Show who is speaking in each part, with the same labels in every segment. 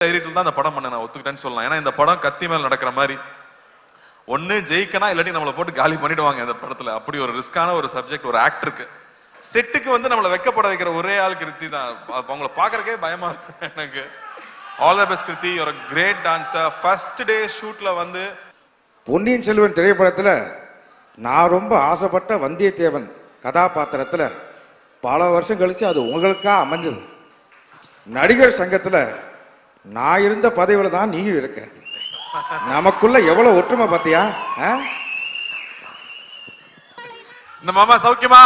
Speaker 1: தைரியத்தில் தான் அந்த படம் பண்ண நான் ஒத்துக்கிட்டேன்னு சொல்லலாம். ஏன்னா இந்த படம் கத்தி மேல நடக்கிற மாதிரி ஒன்னு ஜெயிக்கனா இல்லாட்டி நம்மளை போட்டு காலி பண்ணிடுவாங்க இந்த படத்துல. அப்படி ஒரு ரிஸ்கான ஒரு சப்ஜெக்ட் ஒரு ஆக்டருக்கு. செட்டுக்கு வந்து நம்மளை வெக்கப்பட வைக்கிற ஒரே ஆள் கிருத்தி தான். அவங்களை பாக்குறக்கே பயமா இருக்கு எனக்கு. ஆல் தி பெஸ்ட் கிருத்தி, ஒரு கிரேட் டான்சர். ஃபர்ஸ்ட் டே ஷூட்ல வந்து
Speaker 2: பொன்னியின் செல்வன் திரைப்படத்துல நான் ரொம்ப ஆசைப்பட்ட வந்தியத்தேவன் கதாபாத்திரத்துல பல வருஷம் கழிச்சு அது உங்களுக்கா அமைஞ்சது. நடிகர் சங்கத்துல நான் இருந்த பதவியில தான் நீயும் இருக்க. நமக்குள்ள எவ்வளவு ஒற்றுமை பார்த்தியா?
Speaker 1: இந்த மாமா சௌக்கியமா?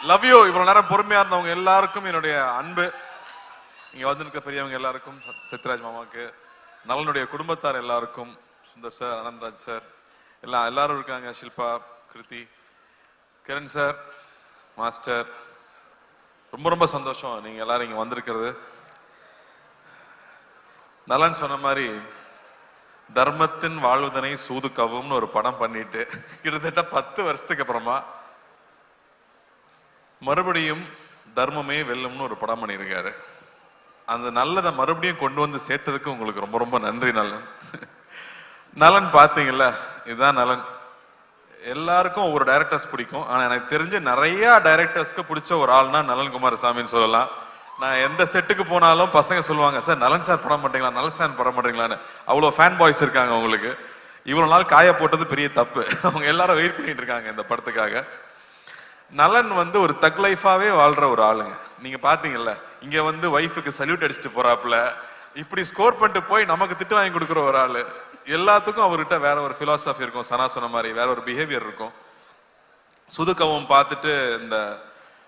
Speaker 1: Love you. இவ்வளவு நேரம் பொறுமையா இருந்தவங்க எல்லாருக்கும் என்னுடைய அன்பு. இங்க வந்திருக்க பெரியவங்க எல்லாருக்கும், சத்யராஜ் மாமாக்கு, நலனுடைய குடும்பத்தார் எல்லாருக்கும், சுந்தர் சார், அனந்தராஜ் சார், எல்லாரும் இருக்காங்க, ஷில்பா, கிருத்தி, கிரண் சார், மாஸ்டர். ரொம்ப ரொம்ப சந்தோஷம் நீங்க எல்லாரும் இங்க வந்திருக்கிறது. நலன் சொன்ன மாதிரி தர்மத்தின் வாழ்வதனை சூது கவும்னு ஒரு படம் பண்ணிட்டு கிட்டத்தட்ட 10 வருஷத்துக்கு அப்புறமா மறுபடியும் தர்மமே வெல்லும்னு ஒரு படம் பண்ணியிருக்காரு. அந்த நல்லதை மறுபடியும் கொண்டு வந்து சேர்த்ததுக்கு உங்களுக்கு ரொம்ப ரொம்ப நன்றி நலன். நலன் பாத்தீங்கல்ல, இதுதான் நலன். எல்லாருக்கும் ஒவ்வொரு டைரக்டர்ஸ் பிடிக்கும். ஆனா எனக்கு தெரிஞ்ச நிறைய டைரக்டர்ஸ்க்கு பிடிச்ச ஒரு ஆள்னா நலன் குமாரசாமின்னு சொல்லலாம். நான் எந்த செட்டுக்கு போனாலும் பசங்க சொல்லுவாங்க, சார் நலன் சார் படம் மாட்டீங்களா, நலன் சார் படம் மாட்டீங்களான்னு. அவ்வளோ ஃபேன் பாய்ஸ் இருக்காங்க அவங்களுக்கு. இவ்வளவு நாள் காய போட்டது பெரிய தப்பு. அவங்க எல்லாரும் வெயிட் பண்ணிட்டு இருக்காங்க இந்த படத்துக்காக. நலன் வந்து ஒரு தக் லைஃபாவே வாழ்ற ஒரு ஆளுங்க. நீங்க பாத்தீங்கல்ல, இங்க வந்து ஒய்ஃபுக்கு சல்யூட் அடிச்சுட்டு போறாப்புல, இப்படி ஸ்கோர் பண்ணிட்டு போய் நமக்கு திட்டு வாங்கி கொடுக்குற ஒரு ஆளு. எல்லாத்துக்கும் அவர்கிட்ட வேற ஒரு பிலாசபி இருக்கும். சனா சொன்ன மாதிரி வேற ஒரு பிஹேவியர் இருக்கும். சுதுக்கவும் பார்த்துட்டு இந்த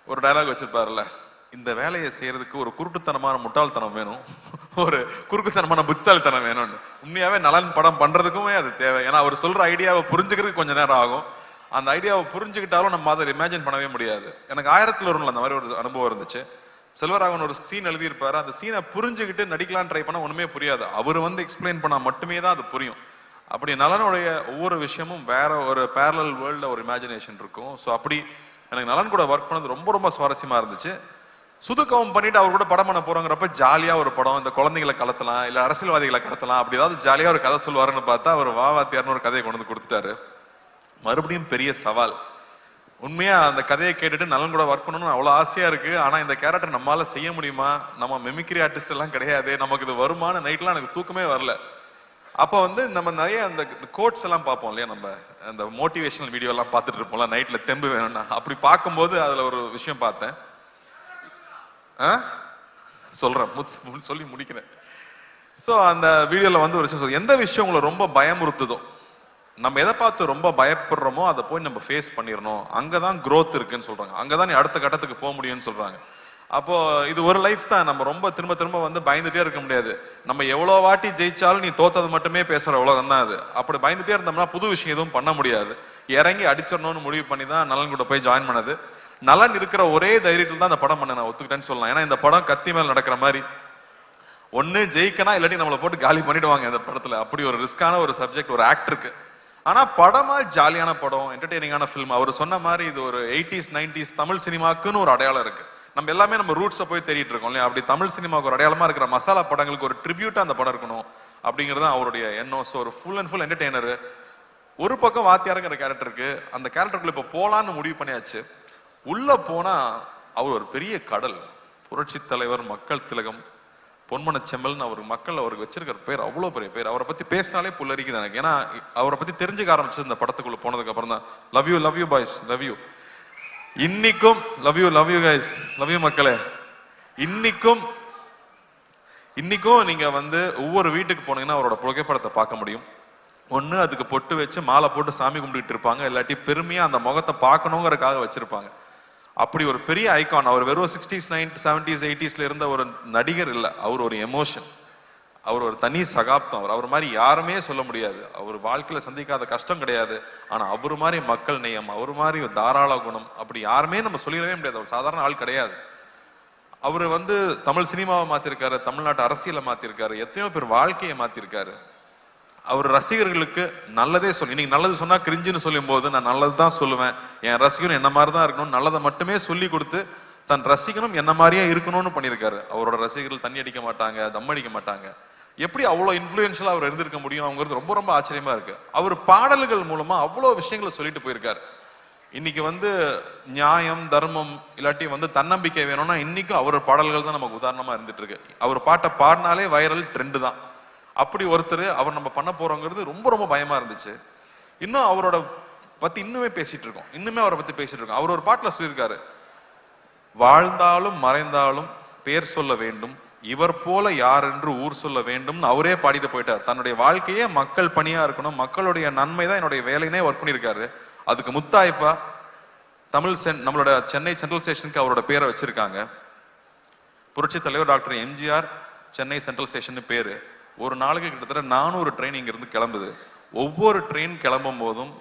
Speaker 1: ஒரு டயலாக் வச்சிருப்பாருல்ல, இந்த வேலையை செய்யறதுக்கு ஒரு குருட்டுத்தனமான முட்டாள்தனம் வேணும், ஒரு குறுக்குத்தனமான புத்தாள்தனம் வேணும்னு. உண்மையாவே நலன் படம் பண்றதுக்குமே அது தேவை. ஏன்னா அவர் சொல்ற ஐடியாவை புரிஞ்சுக்கிறதுக்கு கொஞ்சம் நேரம் ஆகும். அந்த ஐடியாவை புரிஞ்சுக்கிட்டாலும் நம்ம அதை இமேஜின் பண்ணவே முடியாது. எனக்கு 1001 அந்த மாதிரி ஒரு அனுபவம் இருந்துச்சு. செல்வராகவன் ஒரு சீன் எழுதியிருப்பாரு. அந்த சீனை புரிஞ்சுக்கிட்டு நடிக்கலான்னு ட்ரை பண்ணா ஒண்ணுமே புரியாது. அவர் வந்து எக்ஸ்பிளைன் பண்ணா மட்டுமே தான் அது புரியும். அப்படி நலனுடைய ஒவ்வொரு விஷயமும் வேற ஒரு பேரலல் வேர்ல்ட்ல ஒரு இமேஜினேஷன் இருக்கும். ஸோ அப்படி எனக்கு நலன் கூட ஒர்க் பண்ணது ரொம்ப ரொம்ப சுவாரஸ்யமா இருந்துச்சு. சுதுக்கவும் பண்ணிட்டு அவர் கூட படம் பண்ண போறோங்கிறப்ப ஜாலியா ஒரு படம், இந்த குழந்தைகளை கடத்தலாம், இல்ல அரசியல்வாதிகளை கடத்தலாம், அப்படி ஏதாவது ஜாலியா ஒரு கதை சொல்லுவாருன்னு பார்த்தா அவர் வாத்தியார்னு ஒரு கதையை கொண்டு வந்து கொடுத்துட்டாரு. மறுபடியும் பெரிய சவால். உண்மையா அந்த கதையை கேட்டுட்டு நலன் கூட ஒர்க் பண்ணணும்னு அவ்வளவு ஆசையா இருக்கு. ஆனா இந்த கேரக்டர் நம்மளால செய்ய முடியுமா, நம்ம மெமிக்ரி ஆர்டிஸ்ட் எல்லாம் கிடையாது, நமக்கு இது வருமான நைட்லாம் எனக்கு தூக்கமே வரல. அப்ப வந்து நம்ம நிறைய அந்த கோட்ஸ் எல்லாம் பார்ப்போம் இல்லையா, நம்ம அந்த மோட்டிவேஷனல் வீடியோ எல்லாம் பார்த்துட்டு இருப்போம்ல நைட்ல தெம்பு வேணும்னா. அப்படி பார்க்கும்போது அதுல ஒரு விஷயம் பார்த்தேன். சொல்றேன், சொல்லி முடிக்கிறேன். ஸோ அந்த வீடியோல வந்து ஒரு விஷயம், எந்த விஷயம் உங்களை ரொம்ப பயமுறுத்துதோ, நம்ம எதை பார்த்து ரொம்ப பயப்படுறோமோ அதை போய் நம்ம ஃபேஸ் பண்ணிடணும். அங்கதான் growth இருக்குன்னு சொல்றாங்க. அங்கதான் நீ அடுத்த கட்டத்துக்கு போக முடியும்னு சொல்றாங்க. அப்போ இது ஒரு லைஃப் தான். நம்ம ரொம்ப திரும்ப திரும்ப வந்து பயந்துட்டே இருக்க முடியாது. நம்ம எவ்வளோ வாட்டி ஜெயிச்சாலும் நீ தோத்தது மட்டுமே பேசுற உலகம் தான் அது. அப்படி பயந்துட்டே இருந்தோம்னா புது விஷயம் எதுவும் பண்ண முடியாது. இறங்கி அடிச்சிடணும்னு முடிவு பண்ணி தான் நலன் கூட போய் ஜாயின் பண்ணது. நலன் இருக்கிற ஒரே தைரியத்தில் தான் அந்த படம் பண்ண நான் ஒத்துக்கிட்டேன்னு சொல்லலாம். ஏன்னா இந்த படம் கத்தி மேல நடக்கிற மாதிரி ஒன்னு ஜெயிக்கனா இல்லாட்டி நம்மளை போட்டு காலி பண்ணிடுவாங்க இந்த படத்துல. அப்படி ஒரு ரிஸ்கான ஒரு சப்ஜெக்ட் ஒரு ஆக்டருக்கு. ஆனா படமா ஜாலியான படம், என்டர்டெய்னிங்கான ஃபிலிம். அவர் சொன்ன மாதிரி இது ஒரு 80s 90s தமிழ் சினிமாக்குன்னு ஒரு அடையாளம் இருக்கு. நம்ம எல்லாமே நம்ம ரூட்ஸை போய் தேடிட்டு இருக்கோம் இல்லையா. அப்படி தமிழ் சினிமாவுக்கு ஒரு அடையாளமா இருக்கிற மசாலா படங்களுக்கு ஒரு ட்ரிபியூட்டா அந்த படம் இருக்கணும் அப்படிங்கிறது அவருடைய எண்ணம். ஸோ ஒரு ஃபுல் அண்ட் ஃபுல் என்டர்டெய்னர். ஒரு பக்கம் வாத்தியாருங்கிற கேரக்டருக்கு, அந்த கேரக்டருக்குள்ள இப்போ போலான்னு முடிவு பண்ணியாச்சு. உள்ள போனா அவர் ஒரு பெரிய கடல். புரட்சி தலைவர், மக்கள் திலகம், பொன்மன செம்மல்னு அவர் மக்கள் அவருக்கு வச்சிருக்கிற பேர் அவ்வளோ பெரிய பேர். அவரை பத்தி பேசினாலே புல்லரிக்குது எனக்கு. ஏன்னா அவரை பத்தி தெரிஞ்சுக்க ஆரம்பிச்சது இந்த படத்துக்குள்ள போனதுக்கு அப்புறம் தான். Love you boys, love you. இன்னைக்கும் love you guys, love you மக்களே. இன்னைக்கும் நீங்க வந்து ஒவ்வொரு வீட்டுக்கு போனீங்கன்னா அவரோட புகைப்படத்தை பார்க்க முடியும். ஒண்ணு அதுக்கு பொட்டு வச்சு மாலை போட்டு சாமி கும்பிட்டு இருப்பாங்க, இல்லாட்டி பெருமையா அந்த முகத்தை பார்க்கணுங்கிறதுக்காக வச்சிருப்பாங்க. அப்படி ஒரு பெரிய ஐகான். அவர் வெறும் 60s 90s 70s 80sல இருந்த ஒரு நடிகர் இல்லை. அவர் ஒரு எமோஷன், அவர் ஒரு தனி சகாப்தம். அவர் மாதிரி யாருமே சொல்ல முடியாது. அவர் வாழ்க்கையில சந்திக்காத கஷ்டம் கிடையாது. ஆனா அவர் மாதிரி மக்கள் நேயம், அவர் மாதிரி தாராள குணம் அப்படி யாருமே நம்ம சொல்லிடவே முடியாது. அவர் சாதாரண ஆள் கிடையாது. அவர் வந்து தமிழ் சினிமாவை மாத்திருக்காரு, தமிழ்நாட்டு அரசியலை மாத்திருக்காரு, எத்தனையோ பேர் வாழ்க்கையை மாத்திருக்காரு. அவர் ரசிகர்களுக்கு நல்லதே சொல்லி, இன்னைக்கு நல்லது சொன்னா கிரிஞ்சுன்னு சொல்லும் போது நான் நல்லது தான் சொல்லுவேன், என் ரசிகரும் என்ன மாதிரி தான் இருக்கணும், நல்லதை மட்டுமே சொல்லி கொடுத்து தன் ரசிகனும் என்ன மாதிரியே இருக்கணும்னு பண்ணியிருக்காரு. அவரோட ரசிகர்கள் தண்ணி அடிக்க மாட்டாங்க, தம் அடிக்க மாட்டாங்க. எப்படி அவ்வளோ இன்ஃப்ளூயன்ஷியலா அவர் இருந்திருக்க முடியும் அவங்கிறது ரொம்ப ரொம்ப ஆச்சரியமா இருக்கு. அவர் பாடல்கள் மூலமா அவ்வளோ விஷயங்களை சொல்லிட்டு போயிருக்காரு. இன்னைக்கு வந்து நியாயம், தர்மம் இல்லாட்டி வந்து தன்னம்பிக்கை வேணும்னா இன்னைக்கும் அவர் பாடல்கள் தான் நமக்கு உதாரணமா இருந்துட்டு இருக்கு. அவர் பாட்டை பாடினாலே வைரல் ட்ரெண்டு தான். அப்படி ஒருத்தர் அவர் நம்ம பண்ண போறோங்கிறது ரொம்ப ரொம்ப பயமா இருந்துச்சு. இன்னும் அவரோட பத்தி இன்னுமே பேசிட்டு இருக்கோம், இன்னுமே அவரை பத்தி பேசிட்டு இருக்கோம். அவர் ஒரு பாட்டுல சொல்லியிருக்காரு, வாழ்ந்தாலும் மறைந்தாலும் பேர் சொல்ல வேண்டும், இவர் போல யார் என்று ஊர் சொல்ல வேண்டும்னு அவரே பாடிட்டு போயிட்டார். தன்னுடைய வாழ்க்கையே மக்கள் பணியா இருக்கணும், மக்களுடைய நன்மை தான் என்னுடைய வேலைனே ஒர்க் பண்ணியிருக்காரு. அதுக்கு முத்தாய்ப்பா நம்மளோட சென்னை சென்ட்ரல் ஸ்டேஷனுக்கு அவரோட பேரை வச்சிருக்காங்க. புரட்சி தலைவர் doctor MGR Chennai central station பேரு. ஒரு நாளைக்கு கிட்டத்தட்ட 400 ட்ரெயின் இங்க இருந்து கிளம்புது. ஒவ்வொரு ட்ரெயின் கிளம்பும் போதும்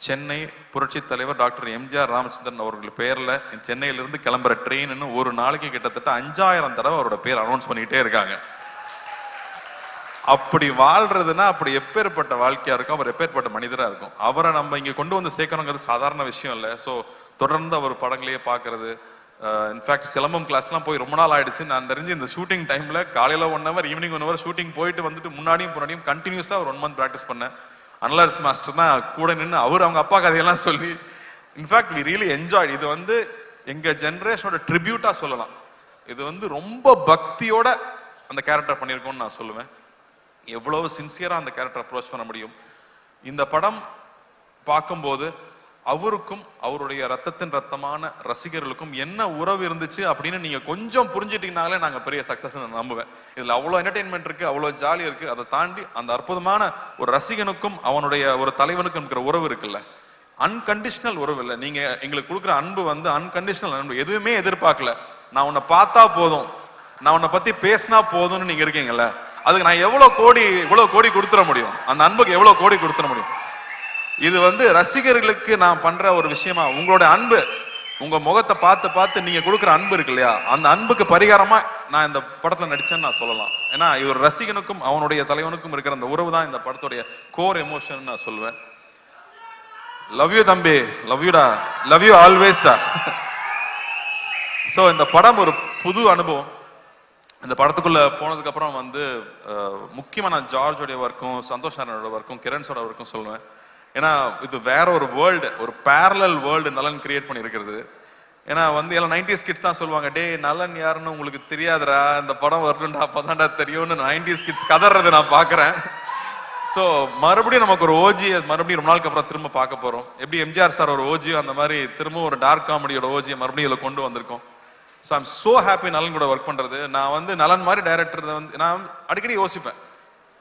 Speaker 1: சென்னை புரட்சி தலைவர் டாக்டர் எம்ஜிஆர் ராமச்சந்திரன் அவர்கள் பேர்ல சென்னையிலிருந்து கிளம்புற ட்ரெயின் ஒரு நாளைக்கு கிட்டத்தட்ட 5000 தடவை அவரோட பேர் அனௌன்ஸ் பண்ணிக்கிட்டே இருக்காங்க. அப்படி வாழ்றதுன்னா அப்படி எப்பேற்பட்ட வாழ்க்கையா இருக்கும், அவர் எப்பேற்பட்ட மனிதரா இருக்கும். அவரை நம்ம இங்க கொண்டு வந்து சேர்க்கணுங்கிறது சாதாரண விஷயம் இல்லை. ஸோ தொடர்ந்து அவர் படங்களையே பார்க்கறது, இன்ஃபேக்ட் சிலம்பம் கிளாஸ்லாம் போய் ரொம்ப நாள் ஆயிடுச்சு. நான் தெரிஞ்சு இந்த ஷூட்டிங் டைம்ல காலையில 1 hour ஈவினிங் 1 hour ஷூட்டிங் போயிட்டு வந்துட்டு முன்னாடியும் கண்டினியூஸா ஒரு 1 month ப்ராக்டிஸ் பண்ணேன். அனலர்ஸ் மாஸ்டர் தான் கூட நின்று அவங்க அப்பா கதையெல்லாம் சொல்லி, இன்ஃபேக்ட் வி ரியலி என்ஜாய். இது வந்து எங்க ஜென்ரேஷனோட ட்ரிபியூட்டா சொல்லலாம். இது வந்து ரொம்ப பக்தியோட அந்த கேரக்டர் பண்ணியிருக்கோம்னு நான் சொல்லுவேன். எவ்வளவு சின்சியரா அந்த கேரக்டர் அப்ரோச் பண்ண முடியும். இந்த படம் பார்க்கும்போது அவருக்கும் அவருடைய ரத்தத்தின் ரத்தமான ரசிகர்களுக்கும் என்ன உறவு இருந்துச்சு அப்படின்னு நீங்க கொஞ்சம் புரிஞ்சுட்டீங்கனாலே நாங்க பெரிய சக்சஸ் நம்புவேன். இதுல அவ்வளவு என்டர்டெயின்மெண்ட் இருக்கு, அவ்வளவு ஜாலி இருக்கு. அதை தாண்டி அந்த அற்புதமான ஒரு ரசிகனுக்கும் அவனுடைய ஒரு தலைவனுக்கும் இருக்கிற உறவு இருக்குல்ல, அன்கண்டிஷனல் உறவு இல்லை. நீங்க எங்களுக்கு கொடுக்குற அன்பு வந்து அன்கண்டிஷனல் அன்பு, எதுவுமே எதிர்பார்க்கல. நான் உன்னை பார்த்தா போதும், நான் உன்னை பத்தி பேசினா போதும்னு நீங்க இருக்கீங்கல்ல, அதுக்கு நான் இவ்வளவு கோடி கொடுத்துட முடியும், அந்த அன்புக்கு எவ்வளவு கோடி கொடுத்துட முடியும். இது வந்து ரசிகர்களுக்கு நான் பண்ற ஒரு விஷயமா, உங்களோட அன்பு, உங்க முகத்தை பார்த்து பார்த்து நீங்க கொடுக்குற அன்பு இருக்கு இல்லையா, அந்த அன்புக்கு பரிகாரமா நான் இந்த படத்துல நடிச்சேன்னு நான் சொல்லலாம். ஏன்னா இவர் ரசிகனுக்கும் அவனுடைய தலைவனுக்கும் இருக்கிற அந்த உறவு தான் இந்த படத்துடைய கோர் எமோஷன் நான் சொல்லுவேன். லவ் யூ தம்பி, லவ் யூடா, லவ் யூ ஆல்வேஸ்டா. ஸோ இந்த படம் ஒரு புது அனுபவம். இந்த படத்துக்குள்ள போனதுக்கு அப்புறம் வந்து முக்கியமா நான் ஜார்ஜோடைய ஒர்க்கும் சந்தோஷ் நாராயணோட ஒர்க்கும் கிரண்ஸோட ஒர்க்கும் சொல்லுவேன். ஏன்னா இது வேற ஒரு வேர்ல்டு, ஒரு பேரலல் வேர்ல்டு நலன் கிரியேட் பண்ணி இருக்கிறது. ஏன்னா வந்து எல்லாம் 90s கிட்ஸ் தான் சொல்லுவாங்க, டே நலன் யாருன்னு உங்களுக்கு தெரியாதுரா, இந்த படம் வரணும்டா அப்பதான்டா தெரியும்னு 90s கிட்ஸ் கதறது நான் பாக்குறேன். ஸோ மறுபடியும் நமக்கு ஒரு ஓஜி மறுபடியும் ரொம்ப நாளுக்கு அப்புறம் திரும்ப பார்க்க போறோம். எப்படி எம்ஜிஆர் சார் ஒரு ஓஜியோ அந்த மாதிரி திரும்ப ஒரு டார்க் காமெடியோட ஓஜியை மறுபடியும் இதில் கொண்டு வந்திருக்கோம். ஸோ ஐம் சோ ஹாப்பி நலன் கூட ஒர்க் பண்றது. நான் வந்து நலன் மாதிரி டைரக்டர் வந்து நான் அடிக்கடி யோசிப்பேன்,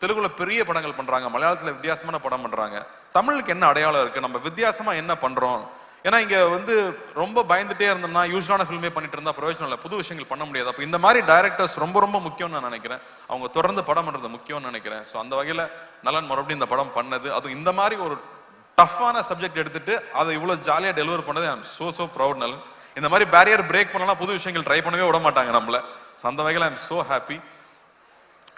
Speaker 1: தெலுங்குல பெரிய படங்கள் பண்றாங்க, மலையாளத்துல வித்தியாசமான படம் பண்றாங்க, தமிழுக்கு என்ன அடையாளம் இருக்கு, நம்ம வித்தியாசமா என்ன பண்றோம். ஏன்னா இங்க வந்து ரொம்ப பயந்துட்டே இருந்தோம்னா யூஸ்வலான ஃபில்மே பண்ணிட்டு இருந்தா பிரயோஜனம் இல்லை, புது விஷயங்கள் பண்ண முடியாது. அப்போ இந்த மாதிரி டைரக்டர்ஸ் ரொம்ப ரொம்ப முக்கியம்னு நான் நினைக்கிறேன். அவங்க தொடர்ந்து படம் பண்றது முக்கியம்னு நினைக்கிறேன். ஸோ அந்த வகையில நலன் மறுபடியும் இந்த படம் பண்ணது, அது இந்த மாதிரி ஒரு டஃப்பான சப்ஜெக்ட் எடுத்துட்டு அதை இவ்வளவு ஜாலியா டெலிவர் பண்ணது ஐ எம் சோ ப்ரௌட் நலன். இந்த மாதிரி பேரியர் பிரேக் பண்ணலாம், புது விஷயங்கள் ட்ரை பண்ணவே விட மாட்டாங்க நம்மள. அந்த வகையில் I am so happy.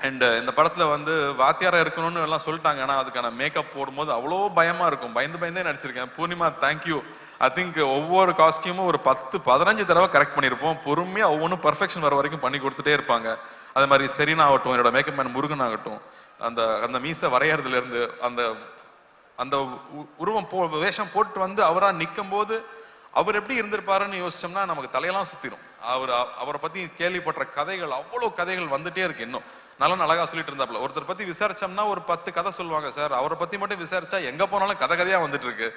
Speaker 1: And இந்த படத்துல வந்து வாத்தியாரா இருக்கணும்னு எல்லாம் சொல்லிட்டாங்க. ஆனா அதுக்கான மேக்கப் போடும்போது அவ்வளோ பயமா இருக்கும், பயந்தே நடிச்சிருக்கேன். பூர்ணிமா தேங்க்யூ. ஐ திங்க் ஒவ்வொரு காஸ்டியூமும் ஒரு 10-15 தடவை கரெக்ட் பண்ணியிருப்போம். பொறுமையா ஒவ்வொன்றும் பர்ஃபெக்ஷன் வர வரைக்கும் பண்ணி கொடுத்துட்டே இருப்பாங்க. அதே மாதிரி செரீனா ஆகட்டும், என்னோட மேக்கப் மேன் முருகன் ஆகட்டும், அந்த மீசை வரையறதுல இருந்து அந்த உருவம் வேஷம் போட்டு வந்து அவரா நிற்கும் போது அவர் எப்படி இருந்திருப்பாருன்னு யோசிச்சோம்னா நமக்கு தலையெல்லாம் சுத்திரும். அவரை பத்தி கேள்விப்பட்ட கதைகள், அவ்வளவு கதைகள் வந்துட்டே இருக்கு. இன்னும் நல்லா அழகா சொல்லிட்டு இருந்தாப்புல. ஒருத்தர் பத்தி விசாரிச்சோம்னா ஒரு 10 கதை சொல்லுவாங்க சார், அவரை பத்தி மட்டும் விசாரிச்சா எங்க போனாலும் கதையா வந்துட்டு இருக்கு.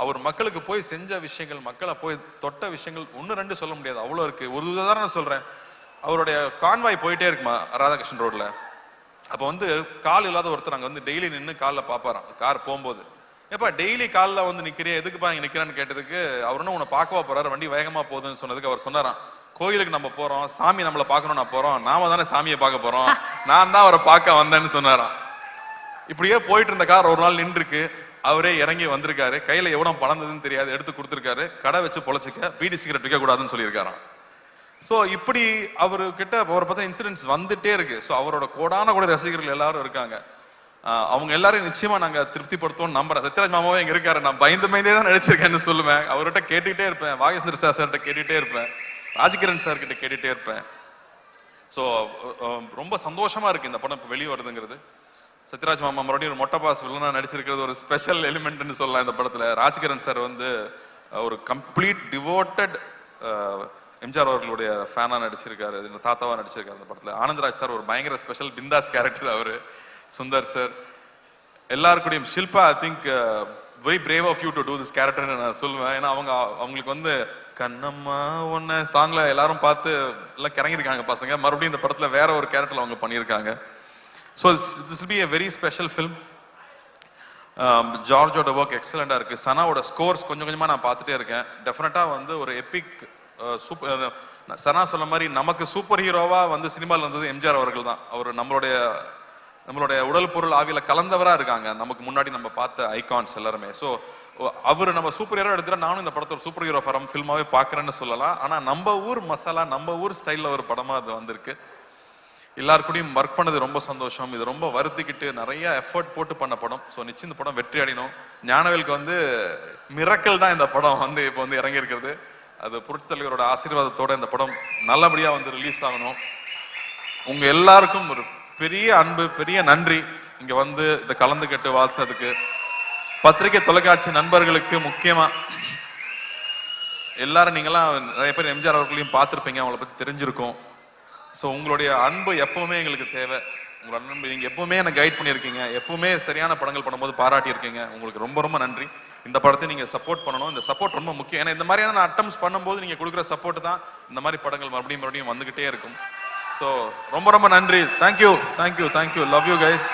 Speaker 1: அவர் மக்களுக்கு போய் செஞ்ச விஷயங்கள், மக்களை போய் தொட்ட விஷயங்கள் 1-2 சொல்ல முடியாது, அவ்வளவு இருக்கு. ஒரு உதாரணம் சொல்றேன், அவருடைய கான்வாய் போயிட்டே இருக்குமா ராதாகிருஷ்ணன் ரோட்ல. அப்ப வந்து கால் இல்லாத ஒருத்தர் அங்க வந்து டெய்லி நின்று காலில் பாப்பாராம் கார் போகும்போது. ஏப்பா டெய்லி காலில் வந்து நிக்கிறியா, எதுக்குப்பா இங்க நிக்கிறான்னு கேட்டதுக்கு அவருன்னு உன்னை பார்க்கவா போறாரு, வண்டி வேகமா போகுதுன்னு சொன்னதுக்கு அவர் சொன்னாராம், கோயிலுக்கு நம்ம போறோம், சாமி நம்மளை பார்க்கணும், நான் போறோம், நாம தானே சாமியை பார்க்க போறோம், நான் தான் அவரை பார்க்க வந்தேன்னு சொன்னாராம். இப்படியே போயிட்டு இருந்த கார் ஒரு நாள் நின்றுருக்கு, அவரே இறங்கி வந்திருக்காரு, கையில எவ்வளவு பழந்ததுன்னு தெரியாது, எடுத்து கொடுத்துருக்காரு, கடை வச்சு பொழைச்சிக்க, பீடி சிகரெட் விற்க கூடாதுன்னு சொல்லியிருக்காராம். ஸோ இப்படி அவர்கிட்ட அவரை பத்தின இன்சிடென்ட்ஸ் வந்துட்டே இருக்கு. ஸோ அவரோட கோடான கூட ரசிகர்கள் எல்லாரும் இருக்காங்க. அவங்க எல்லாரும் நிச்சயமா நாங்க திருப்திப்படுத்துவோம் நம்புறேன். சத்யராஜ் மாமாவே இங்க இருக்காரு, நான் பயந்தே தான் நடிச்சிருக்கேன்னு சொல்லுவேன். அவர்கிட்ட கேட்டுக்கிட்டே இருப்பேன், வாகேந்திர சார்கிட்ட கேட்டுக்கிட்டே இருப்பேன். ராஜ்கிரண் சார் கிட்ட கேட்டுட்டே இருப்பேன். ஸோ ரொம்ப சந்தோஷமா இருக்கு இந்த படம் இப்போ வெளியே வருதுங்கிறது. சத்யராஜ் மாமா மறுபடியும் ஒரு மொட்டை பாஸ் வில்லனா நடிச்சிருக்கிறது ஒரு ஸ்பெஷல் எலிமெண்ட்னு சொல்லலாம் இந்த படத்துல. ராஜ்கிரண் சார் வந்து ஒரு கம்ப்ளீட் டிவோட்டட் எம்ஜிஆர் அவர்களுடைய ஃபேனா நடிச்சிருக்காரு, தாத்தாவா நடிச்சிருக்காரு அந்த படத்துல. ஆனந்தராஜ் சார் ஒரு பயங்கர ஸ்பெஷல் பிந்தாஸ் கேரக்டர் அவரு. சுந்தர் சார் எல்லாருக்கூடையும். Shilpa I think very brave of you to do this கேரக்டர்னு நான் சொல்லுவேன். ஏன்னா அவங்களுக்கு வந்து கண்ணம்மா ஒன்னு சாங்ல எல்லாரும் பார்த்து எல்லாம் கிறங்கிருக்காங்க பசங்க. மறுபடியும் இந்த படத்துல வேற ஒரு கேரக்டர்ல அவங்க பண்ணியிருக்காங்க. So this will be a very special film. ஜார்ஜோட ஒர்க் எக்ஸலண்டா இருக்கு. சனாவோட ஸ்கோர்ஸ் கொஞ்சம் கொஞ்சமா நான் பார்த்துட்டே இருக்கேன். டெஃபினட்டா வந்து ஒரு எபிக் சூப்பர். சனா சொன்ன மாதிரி நமக்கு சூப்பர் ஹீரோவா வந்து சினிமாவில் வந்தது எம்ஜிஆர் அவர்கள் தான். அவர் நம்மளுடைய உடல் பொருள் ஆவியில கலந்தவரா இருக்காங்க. நமக்கு முன்னாடி நம்ம பார்த்த ஐகான்ஸ் எல்லாருமே. ஸோ அவர் நம்ம சூப்பர் ஹீரோ எடுத்துட்டா நானும் இந்த படத்தை ஒரு சூப்பர் ஹீரோ ஃபில்மாவே பார்க்கறேன்னு சொல்லலாம். ஆனா நம்ம ஊர் மசாலா, நம்ம ஊர் ஸ்டைல்ல ஒரு படமா அது வந்திருக்கு. எல்லாருக்கூடையும் ஒர்க் பண்ணது ரொம்ப சந்தோஷம். இது ரொம்ப வருத்திக்கிட்டு நிறைய எஃபர்ட் போட்டு பண்ண படம். ஸோ நிச்சயம் இந்த படம் வெற்றி அடையணும். ஞானவேலுக்கு வந்து மிரக்கல் தான் இந்த படம் வந்து இப்போ வந்து இறங்கி இருக்கிறது. அது புரட்சி தலைவரோட ஆசீர்வாதத்தோட இந்த படம் நல்லபடியா வந்து ரிலீஸ் ஆகணும். உங்க எல்லாருக்கும் ஒரு பெரிய அன்பு, பெரிய நன்றி இங்க வந்து இதை கலந்துக்கிட்டு வாழ்த்துனதுக்கு. பத்திரிகை தொலைக்காட்சி நண்பர்களுக்கு முக்கியமா எல்லாரும் நீங்களாம் நிறைய பேர் எம்ஜிஆர் அவர்களையும் பார்த்துருப்பீங்க, அவங்கள பத்தி தெரிஞ்சிருக்கும். ஸோ உங்களுடைய அன்பு எப்பவுமே எங்களுக்கு தேவை. உங்களோட அன்பு நீங்க எப்பவுமே எனக்கு கைட் பண்ணியிருக்கீங்க, எப்பவுமே சரியான படங்கள் பண்ணும்போது பாராட்டி இருக்கீங்க. உங்களுக்கு ரொம்ப ரொம்ப நன்றி. இந்த படத்தை நீங்க சப்போர்ட் பண்ணணும். இந்த சப்போர்ட் ரொம்ப முக்கியம். ஏன்னா இந்த மாதிரியான அட்டம்ஸ் பண்ணும்போது நீங்க கொடுக்குற சப்போர்ட் தான் இந்த மாதிரி படங்கள் மறுபடியும் வந்துகிட்டே இருக்கும். ஸோ ரொம்ப ரொம்ப நன்றி. Thank you. Love you guys.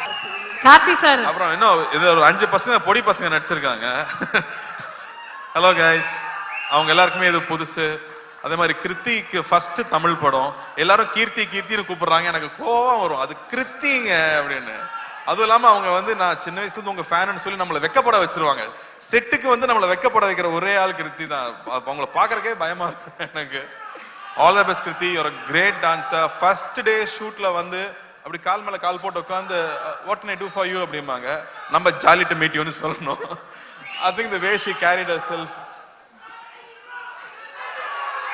Speaker 3: Karthi sir
Speaker 1: அப்புறம் இன்னும் இது ஒரு 5 பசங்க பொடி பசங்க நடிச்சிருக்காங்க. Hello guys. அவங்க எல்லாருக்குமே இது புதுசு. அதே மாதிரி கிருத்திக்கு ஃபர்ஸ்ட் தமிழ் படம். எல்லாரும் கீர்த்தின்னு கூப்பிடுறாங்க. எனக்கு கோவம் வரும், அது கிருத்திங்க அப்படின்னு. அதுவும் இல்லாம அவங்க வந்து நான் சின்ன வயசுல இருந்து உங்க ஃபேன்னு சொல்லி நம்மளை வெக்கப்பட வச்சிருவாங்க. செட்டுக்கு வந்து நம்மளை வெக்கப்பட வைக்கிற ஒரே ஆள் கிருத்தி தான். அவங்கள பாக்குறக்கே பயமா இருக்கு எனக்கு. All the best Kriti. ஒரு கிரேட் டான்ஸர். ஃபர்ஸ்ட் டே ஷூட்ல வந்து அப்படி கால் மேல கால் போட்டு உட்காந்து what can I to for you அப்படிம்பாங்க. நம்ம ஜாலி டு மீட் யூன்னு சொல்லணும். I think the way she carried herself.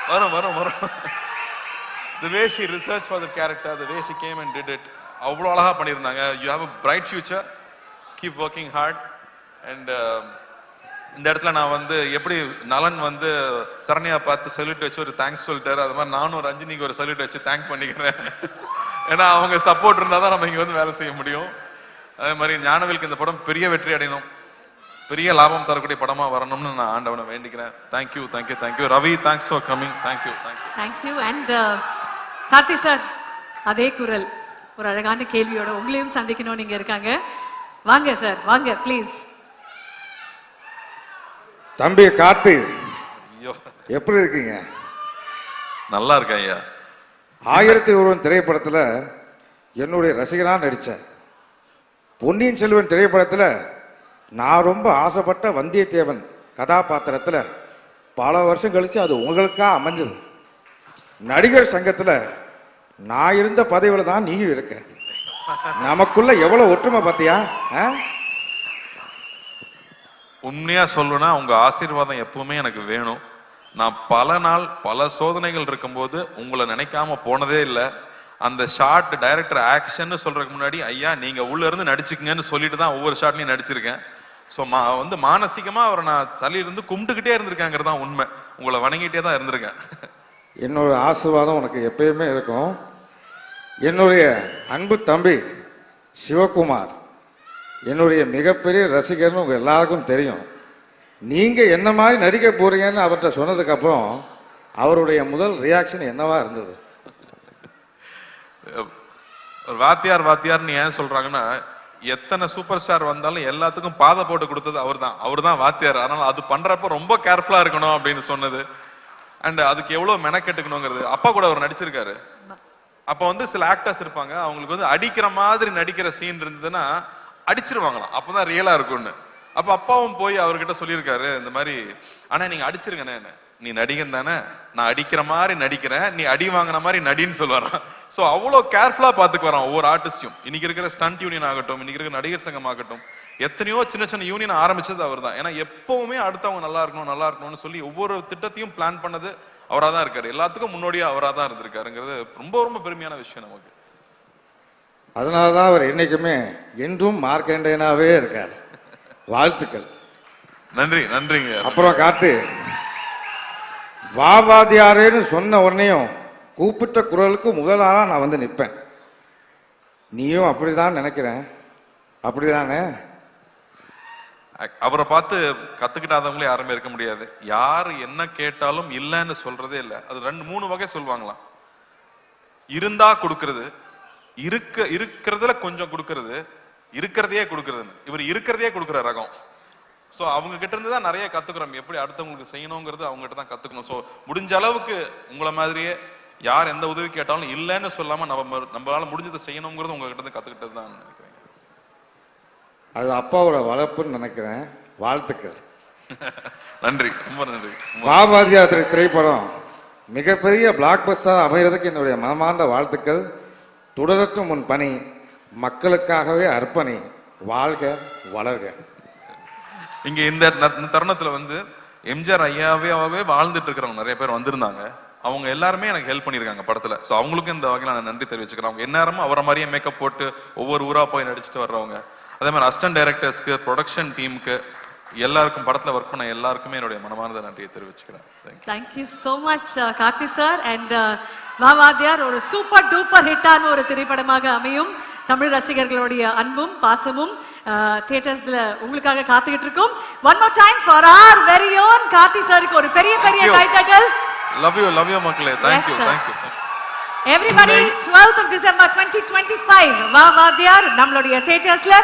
Speaker 1: வரும் the way she researched for the character, the way she came and did it, அவ்வளோ அழகா பண்ணியிருந்தாங்க. you have a bright future, keep working hard. and இந்த இடத்துல நான் வந்து எப்படி நலன் வந்து சரண்யா பார்த்து சல்யூட் வச்சு ஒரு தேங்க்ஸ் சொல்லிட்டாரு, அது மாதிரி நானும் ரஞ்சினிக்கு ஒரு சல்யூட் வச்சு தேங்க் பண்ணிக்கிறேன். ஏன்னா அவங்க சப்போர்ட் இருந்தால் தான் நம்ம இங்கே வந்து வேலை செய்ய முடியும். அதே மாதிரி ஞானவேலுக்கு இந்த படம் பெரிய வெற்றி அடையணும், பெரிய லாபம் தரக்கூடிய படமா வரணும்னு நான் ஆண்டவனை வேண்டிக்கிறேன். Thank you. Ravi, thanks for coming. Thank you.
Speaker 3: And Karthi sir அதே குரல் ஒரு அழகான கேள்வியோட உங்களையும் சந்திக்கணும் நீங்க இருக்காங்க. வாங்க சார், வாங்க ப்ளீஸ்.
Speaker 2: தம்பி கார்த்தி,
Speaker 1: ஐயோ
Speaker 2: எப்படி இருக்கீங்க?
Speaker 1: நல்லா இருக்கேன் ஐயா.
Speaker 2: 1001 திரைப்படத்துல என்னுடைய ரசிகனா நடிச்சேன். பொன்னியின் செல்வன் திரைப்படத்துல நான் ரொம்ப ஆசைப்பட்ட வந்தியத்தேவன் கதாபாத்திரத்துல பல வருஷம் கழிச்சு அது உங்களுக்கா அமைஞ்சது. நடிகர் சங்கத்துல நான் இருந்த பதவியில தான் நீயும் இருக்க. நமக்குள்ள எவ்வளவு ஒற்றுமை பார்த்தியா?
Speaker 1: உண்மையா சொல்லணும்னா உங்க ஆசீர்வாதம் எப்பவுமே எனக்கு வேணும். நான் பல நாள் பல சோதனைகள் இருக்கும்போது உங்களை நினைக்காம போனதே இல்லை. அந்த ஷார்ட் டைரக்டர் ஆக்ஷன் சொல்றதுக்கு முன்னாடி ஐயா நீங்க உள்ள இருந்து நடிச்சுக்கங்கன்னு சொல்லிட்டு தான் ஒவ்வொரு ஷாட்லையும் நடிச்சிருக்கேன். ஸோ வந்து மானசீகமா அவரை நான் தலையிலிருந்து கும்பிட்டுக்கிட்டே இருந்திருக்காங்கிறது தான் உண்மை. உங்களை வணங்கிட்டே தான் இருந்திருக்கேன்.
Speaker 2: என்னோட ஆசீர்வாதம் உனக்கு எப்பயுமே இருக்கும். என்னுடைய அன்பு தம்பி சிவகுமார் என்னுடைய மிகப்பெரிய ரசிகர்னு உங்க எல்லாருக்கும் தெரியும். நீங்க என்ன மாதிரி நடிக்க போறீங்கன்னு அவர்கிட்ட சொன்னதுக்கு அப்புறம் அவருடைய முதல் ரியாக்ஷன் என்னவா இருந்தது?
Speaker 1: வாத்தியார்னு ஏன் சொல்றாங்கன்னா, எத்தனை சூப்பர் ஸ்டார் வந்தாலும் எல்லாத்துக்கும் பாதை போட்டு கொடுத்தது அவர் தான் வாத்தியார். அதனால அது பண்றப்ப ரொம்ப கேர்ஃபுல்லா இருக்கணும் அப்படின்னு சொன்னது. அண்ட் அதுக்கு எவ்வளவு மெனக்கெட்டுக்கணுங்கிறது. அப்பா கூட அவர் நடிச்சிருக்காரு. அப்ப வந்து சில ஆக்டர்ஸ் இருப்பாங்க, அவங்களுக்கு வந்து அடிக்கிற மாதிரி நடிக்கிற சீன் இருந்ததுன்னா அடிச்சிருவாங்களாம், அப்பதான் ரியலா இருக்கும்னு. அப்ப அப்பாவும் போய் அவர்கிட்ட சொல்லியிருக்காரு இந்த மாதிரி, ஆனா நீங்க அடிச்சிருங்கண்ணே, நீ நடிகன் தானே, நான் அடிக்கிற மாதிரி நடிக்கிறேன், நீ அடி வாங்கின மாதிரி நடின்னு சொல்லுவாராம். ஸோ அவ்வளோ கேர்ஃபுல்லா பார்த்துக்கு வரான் ஒவ்வொரு ஆர்டிஸ்டையும். இன்னைக்கு இருக்கிற ஸ்டண்ட் யூனியன் ஆகட்டும், இன்னைக்கு இருக்கிற நடிகர் சங்கம் ஆகட்டும், எத்தனையோ சின்ன சின்ன யூனியன் ஆரம்பிச்சது அவர் தான். ஏன்னா எப்பவுமே அடுத்தவங்க நல்லா இருக்கணும்னு சொல்லி ஒவ்வொரு திட்டத்தையும் பிளான் பண்ணது அவராக தான் இருக்காரு. எல்லாத்துக்கும் முன்னோடியா அவராக தான் இருந்திருக்காருங்கிறது ரொம்ப ரொம்ப பெருமையான விஷயம் நமக்கு.
Speaker 2: அதனால தான் அவர் என்னைக்குமே என்றும் மார்க்கண்டேயனாவே இருக்கார். வாழ்த்துக்கள்.
Speaker 1: நன்றி, நன்றிங்க.
Speaker 2: அப்புறம் காத்து வாவாதியாரேன்னு சொன்ன உடனேயும் கூப்பிட்ட குரலுக்கு முதலாளா நான் வந்து நிற்பேன். நீயும் அப்படிதான் நினைக்கிறேன், அப்படிதானே?
Speaker 1: அவரை பார்த்து கத்துக்கிட்டாதவங்களே யாருமே இருக்க முடியாது. யாரு என்ன கேட்டாலும் இல்லைன்னு சொல்றதே இல்லை. அது 2-3 வகை சொல்லுவாங்களாம். இருந்தா கொடுக்கறது, இருக்கிறதுல கொஞ்சம் கொடுக்கறது, இருக்கிறதையே கொடுக்கறதுன்னு. இவர் இருக்கிறதையே கொடுக்குற ரகம். ஸோ அவங்க கிட்ட இருந்து தான் நிறைய கத்துக்கிறோம். எப்படி அடுத்தவங்களுக்கு செய்யணுங்கிறது அவங்க கிட்ட தான் கத்துக்கணும். ஸோ முடிஞ்ச அளவுக்கு உங்களை மாதிரியே யார் எந்த உதவி கேட்டாலும் இல்லைன்னு சொல்லாம நம்மளால முடிஞ்சதை செய்யணுங்கிறது உங்ககிட்ட இருந்து கத்துக்கிட்டது தான் நினைக்கிறேன்.
Speaker 2: அது அப்பாவோட வளர்ப்புன்னு நினைக்கிறேன். வாழ்த்துக்கள்.
Speaker 1: நன்றி, ரொம்ப நன்றி.
Speaker 2: வாவாதியார் திரைப்படம் மிகப்பெரிய பிளாக் பஸ்டர் அமைகிறதுக்கு என்னுடைய மனமார்ந்த வாழ்த்துக்கள். தொடரட்டும் உன் பணி, மக்களுக்காகவே அர்ப்பணி, வாழ்க வளர்க.
Speaker 1: இங்க இந்த தருணத்துல வந்து எம்ஜிஆர் ஐயாவே வாழ்ந்துட்டு இருக்கிறவங்க நிறைய பேர் வந்திருந்தாங்க. அவங்க எல்லாருமே எனக்கு ஹெல்ப் பண்ணியிருக்காங்க படத்துல. ஸோ அவங்களுக்கும் இந்த வகையில் நான் நன்றி தெரிவிச்சுக்கிறேன். அவங்க எந்நேரமும் அவரை மாதிரியே மேக்கப் போட்டு ஒவ்வொரு ஊரா போய் நடிச்சுட்டு வர்றவங்க. அதே மாதிரி அசிஸ்டன்ட் டைரக்டர்ஸ்க்கு, ப்ரொடக்ஷன் டீமுக்கு, எல்லாருக்கும் படத்துல ஒர்க் பண்ண எல்லாருக்குமே என்னுடைய மனமார்ந்த நன்றியை தெரிவிச்சுக்கிறேன்.
Speaker 3: Thank you so much Karthi sir. And வாவாதியார் ஒரு சூப்பர் டூப்பர் ஹிட்டான ஒரு திரைப்படமாக அமையும். தமிழ் ரசிகர்களுடைய அன்பும் பாசமும் தியேட்டர்ஸ்ல உங்களுக்காக காத்துக்கிட்டு இருக்கோம். One more time for our very own Karthi சாருக்கு ஒரு பெரிய பெரிய கைத்தட்டல்.
Speaker 1: லவ் யூ மக்களே. Thank you.
Speaker 3: Everybody, 12th of December 2025 வாவாதியார் நம்மளுடைய தியேட்டர்ஸ்ல